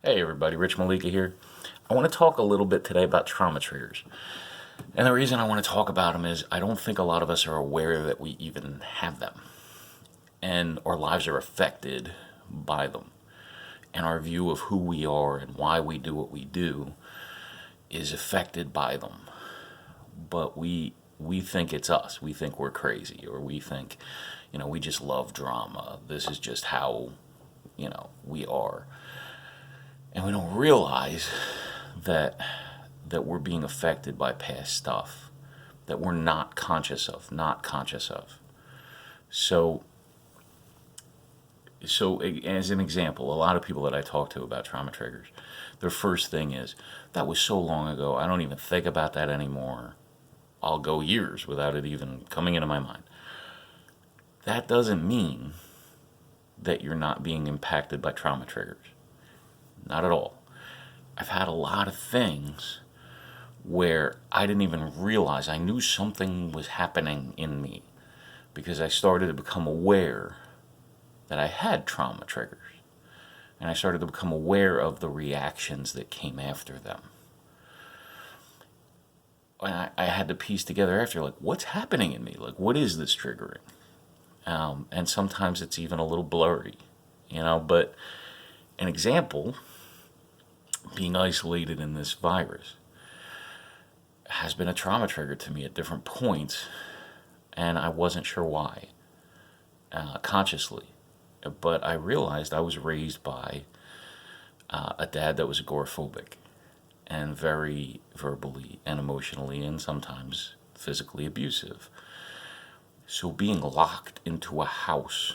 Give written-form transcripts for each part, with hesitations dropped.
Hey everybody, Rich Malika here. I want to talk a little bit today about trauma triggers. And the reason I want to talk about them is I don't think a lot of us are aware that we even have them. And our lives are affected by them. And our view of who we are and why we do what we do is affected by them. But we think it's us. We think we're crazy, or we think, we just love drama. This is just how, we are. And we don't realize that we're being affected by past stuff that we're not conscious of. So as an example, a lot of people that I talk to about trauma triggers, their first thing is, that was so long ago, I don't even think about that anymore. I'll go years without it even coming into my mind. That doesn't mean that you're not being impacted by trauma triggers. Not at all. I've had a lot of things where I didn't even realize. I knew something was happening in me because I started to become aware that I had trauma triggers. And I started to become aware of the reactions that came after them. And I had to piece together after, like, what's happening in me? Like, what is this triggering? And sometimes it's even a little blurry, but an example, being isolated in this virus has been a trauma trigger to me at different points, and I wasn't sure why, consciously. But I realized I was raised by a dad that was agoraphobic and very verbally and emotionally and sometimes physically abusive. So being locked into a house,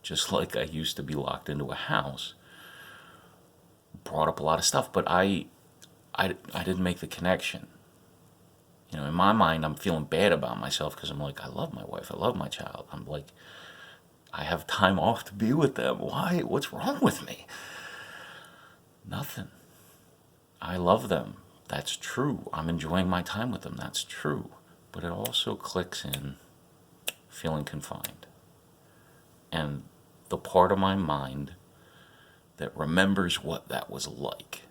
just like I used to be locked into a house, brought up a lot of stuff, but I didn't make the connection. In my mind, I'm feeling bad about myself because I'm like, I love my wife, I love my child. I'm like, I have time off to be with them. Why? What's wrong with me? Nothing. I love them. That's true. I'm enjoying my time with them. That's true. But it also clicks in feeling confined. And the part of my mind that remembers what that was like,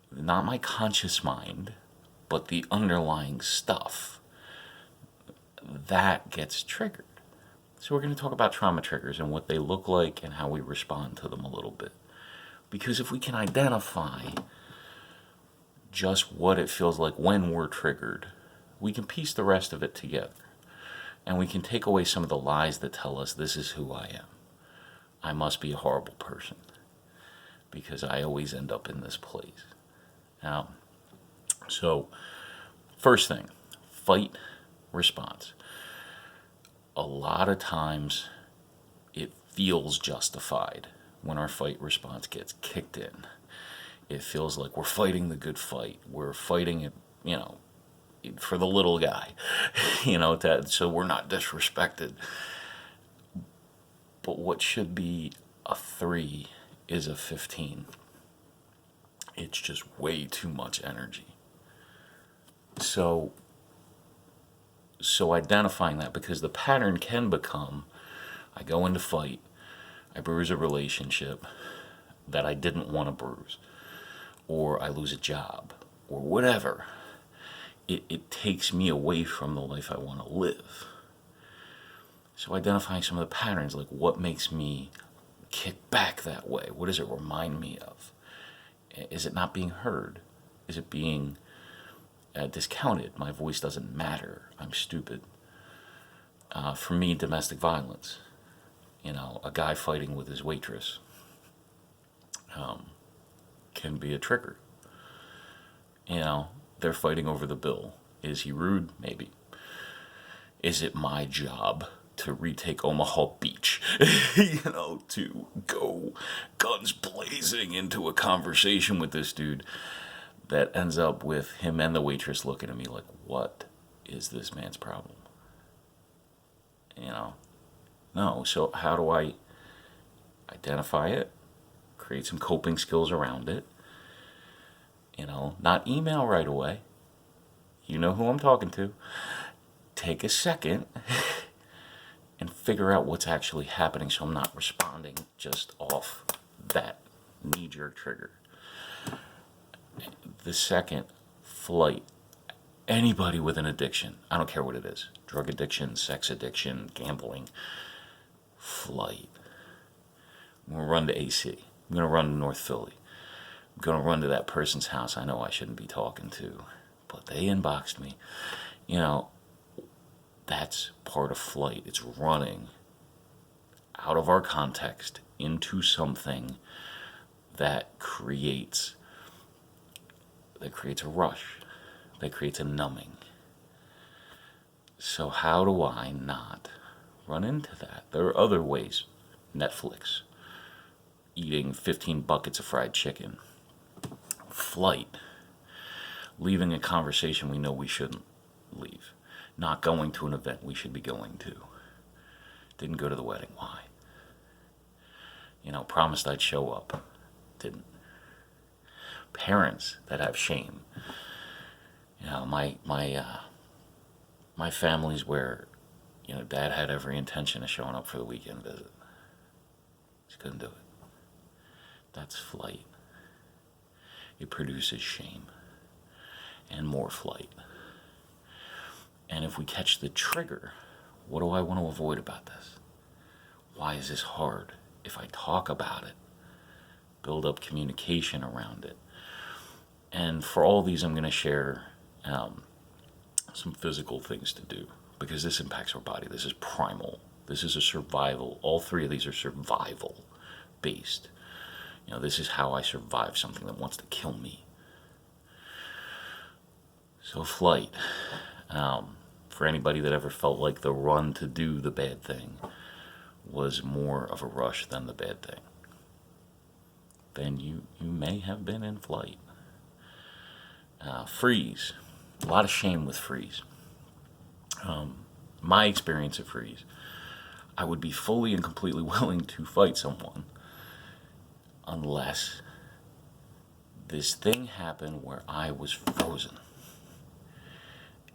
not my conscious mind, but the underlying stuff, that gets triggered. So we're going to talk about trauma triggers and what they look like and how we respond to them a little bit. Because if we can identify just what it feels like when we're triggered, we can piece the rest of it together. And we can take away some of the lies that tell us this is who I am. I must be a horrible person because I always end up in this place. Now, so first thing, fight response. A lot of times it feels justified when our fight response gets kicked in. It feels like we're fighting the good fight. We're fighting it, for the little guy, so we're not disrespected. But what should be a 3 is a 15. It's just way too much energy. So identifying that, because the pattern can become, I go into fight, I bruise a relationship that I didn't want to bruise, or I lose a job, or whatever. It takes me away from the life I want to live. So identifying some of the patterns, like what makes me kick back that way? What does it remind me of? Is it not being heard? Is it being discounted? My voice doesn't matter. I'm stupid. For me, domestic violence. A guy fighting with his waitress can be a trigger. They're fighting over the bill. Is he rude? Maybe. Is it my job to retake Omaha Beach? To go guns blazing into a conversation with this dude that ends up with him and the waitress looking at me like, what is this man's problem? No. So how do I identify it? Create some coping skills around it. Not email right away. You know who I'm talking to. Take a second and figure out what's actually happening so I'm not responding just off that knee-jerk trigger. The second, flight. Anybody with an addiction, I don't care what it is, drug addiction, sex addiction, gambling, flight. I'm going to run to AC. I'm going to run to North Philly. I'm going to run to that person's house I know I shouldn't be talking to, but they inboxed me. You know, that's part of flight. It's running out of our context into something that creates a rush, that creates a numbing. So how do I not run into that? There are other ways. Netflix, eating 15 buckets of fried chicken, flight, leaving a conversation we know we shouldn't leave, not going to an event we should be going to, didn't go to the wedding, why? Promised I'd show up, didn't. Parents that have shame. My family's where, Dad had every intention of showing up for the weekend visit. Just couldn't do it. That's flight. It produces shame and more flight. And if we catch the trigger, what do I want to avoid about this? Why is this hard? If I talk about it, build up communication around it. And for all these, I'm going to share some physical things to do, because this impacts our body. This is primal. This is a survival. All three of these are survival based. This is how I survive something that wants to kill me. So flight. For anybody that ever felt like the run to do the bad thing was more of a rush than the bad thing, then you may have been in flight. Freeze. A lot of shame with freeze. My experience of freeze, I would be fully and completely willing to fight someone unless this thing happened where I was frozen.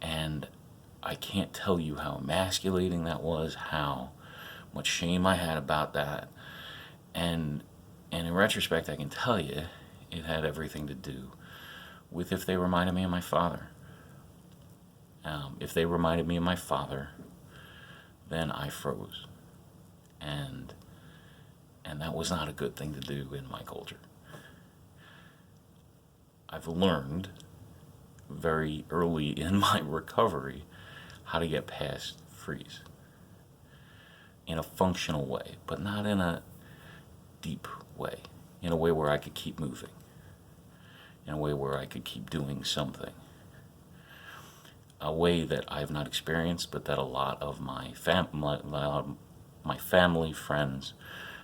And I can't tell you how emasculating that was, how much shame I had about that. And in retrospect, I can tell you it had everything to do with if they reminded me of my father. If they reminded me of my father, then I froze. And that was not a good thing to do in my culture. I've learned very early in my recovery how to get past freeze in a functional way, but not in a deep way, in a way where I could keep moving, in a way where I could keep doing something, a way that I've not experienced, but that a lot of my family, friends,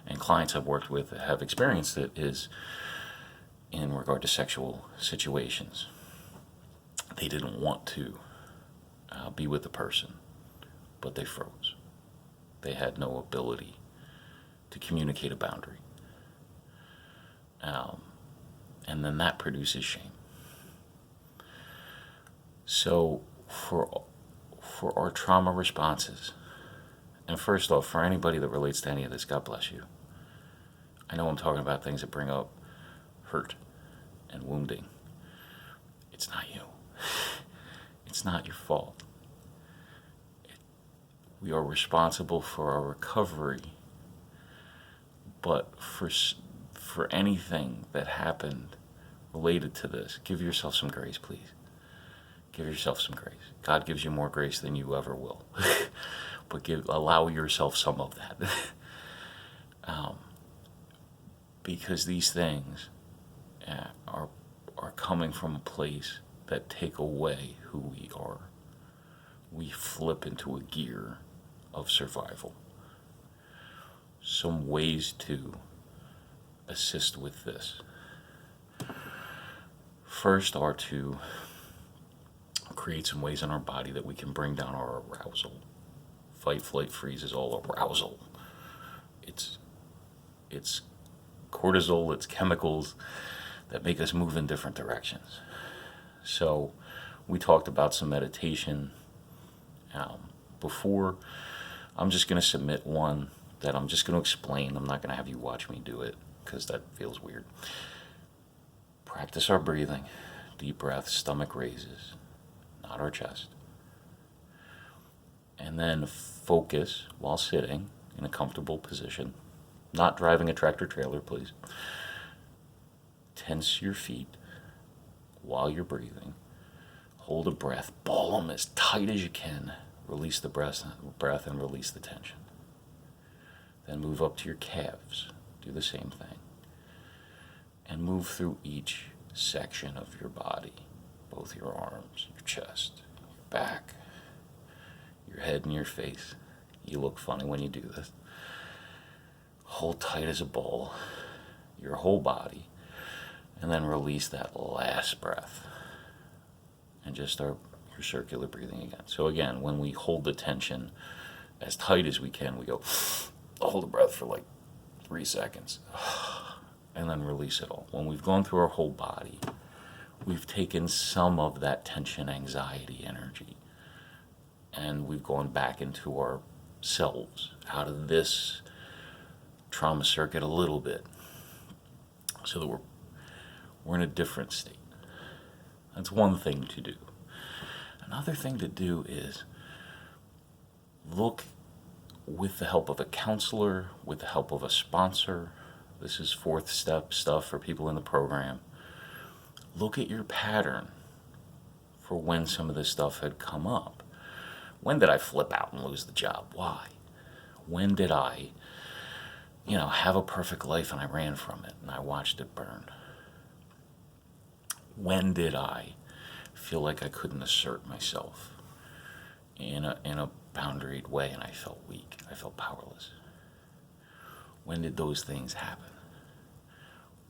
and clients I've worked with have experienced it, is in regard to sexual situations. They didn't want to be with the person, but they froze. They had no ability to communicate a boundary. And then that produces shame. So for our trauma responses, and first off, for anybody that relates to any of this, God bless you. I know I'm talking about things that bring up hurt and wounding. It's not you. It's not your fault. We are responsible for our recovery, but for anything that happened related to this, give yourself some grace, please. Give yourself some grace. God gives you more grace than you ever will. But allow yourself some of that. Because these things are coming from a place that take away who we are. We flip into a gear of survival. Some ways to assist with this. First are to create some ways in our body that we can bring down our arousal. Fight, flight, freeze is all arousal. It's cortisol, it's chemicals that make us move in different directions. So we talked about some meditation before. I'm just going to submit one that I'm just going to explain. I'm not going to have you watch me do it. because that feels weird. Practice our breathing. Deep breath, stomach raises, not our chest. And then focus while sitting in a comfortable position, not driving a tractor trailer, please. Tense your feet while you're breathing. Hold a breath. Ball them as tight as you can. Release the breath and release the tension. Then move up to your calves. Do the same thing. And move through each section of your body. Both your arms, your chest, your back, your head and your face. You look funny when you do this. Hold tight as a ball. Your whole body. And then release that last breath. And just start your circular breathing again. So again, when we hold the tension as tight as we can, we go, hold the breath for like 3 seconds. And then release it all. When we've gone through our whole body, we've taken some of that tension, anxiety, energy, and we've gone back into ourselves, out of this trauma circuit a little bit, so that we're in a different state. That's one thing to do. Another thing to do is look with the help of a counselor, with the help of a sponsor. This is 4th step stuff for people in the program. Look at your pattern for when some of this stuff had come up. When did I flip out and lose the job? Why? When did I, have a perfect life and I ran from it and I watched it burn? When did I feel like I couldn't assert myself in a boundaried way and I felt weak? I felt powerless. When did those things happen?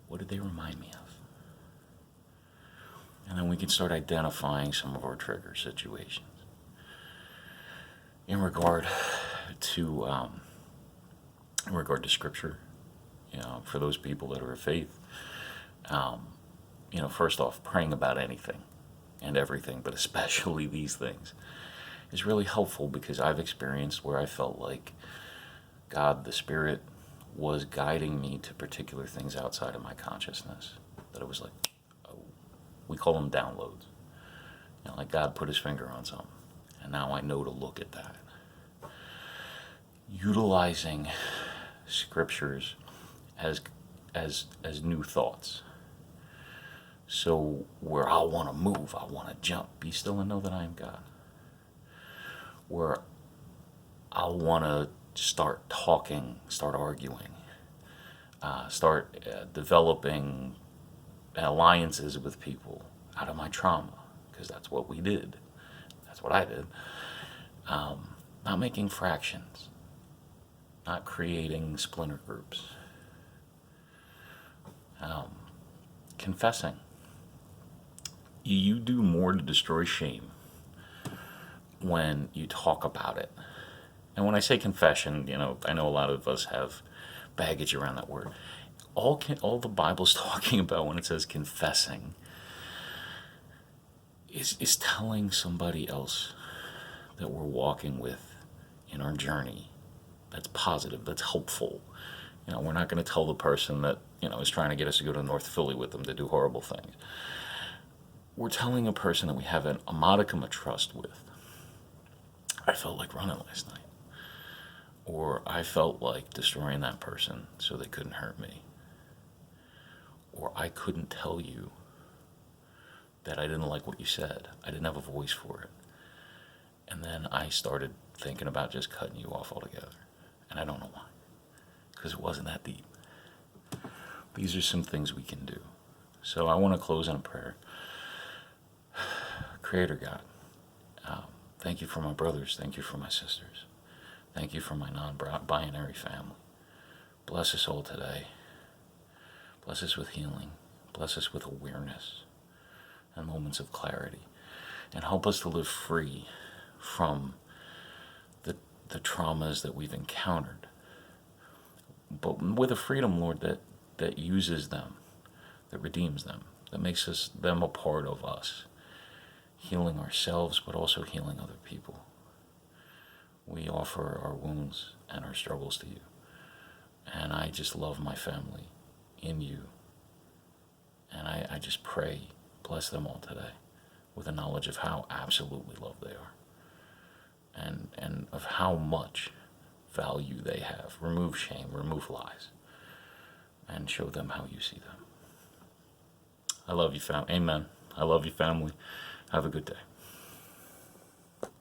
What did they remind me of? And then we can start identifying some of our trigger situations. In regard to Scripture, for those people that are of faith, first off, praying about anything and everything, but especially these things, is really helpful, because I've experienced where I felt like God, the Spirit, was guiding me to particular things outside of my consciousness. That it was like, we call them downloads. Like God put his finger on something, and now I know to look at that. Utilizing scriptures as new thoughts. So where I want to move, I want to jump, be still and know that I am God. Where I want to start talking, start arguing, start developing alliances with people out of my trauma, because that's what we did. That's what I did. Not making fractions, not creating splinter groups. Confessing. You do more to destroy shame when you talk about it. And when I say confession, I know a lot of us have baggage around that word. All the Bible's talking about when it says confessing is telling somebody else that we're walking with in our journey that's positive, that's helpful. We're not going to tell the person that, is trying to get us to go to North Philly with them to do horrible things. We're telling a person that we have a modicum of trust with. I felt like running last night. Or I felt like destroying that person so they couldn't hurt me. Or I couldn't tell you that I didn't like what you said. I didn't have a voice for it. And then I started thinking about just cutting you off altogether. And I don't know why. Because it wasn't that deep. These are some things we can do. So I want to close in a prayer. Creator God, thank you for my brothers. Thank you for my sisters. Thank you for my non-binary family. Bless us all today. Bless us with healing. Bless us with awareness and moments of clarity. And help us to live free from the traumas that we've encountered. But with a freedom, Lord, that uses them, that redeems them, that makes them a part of us. Healing ourselves, but also healing other people. We offer our wounds and our struggles to you. And I just love my family in you. And I just pray, bless them all today with a knowledge of how absolutely loved they are, and of how much value they have. Remove shame, remove lies, and show them how you see them. I love you, fam. Amen. I love you, family. Have a good day.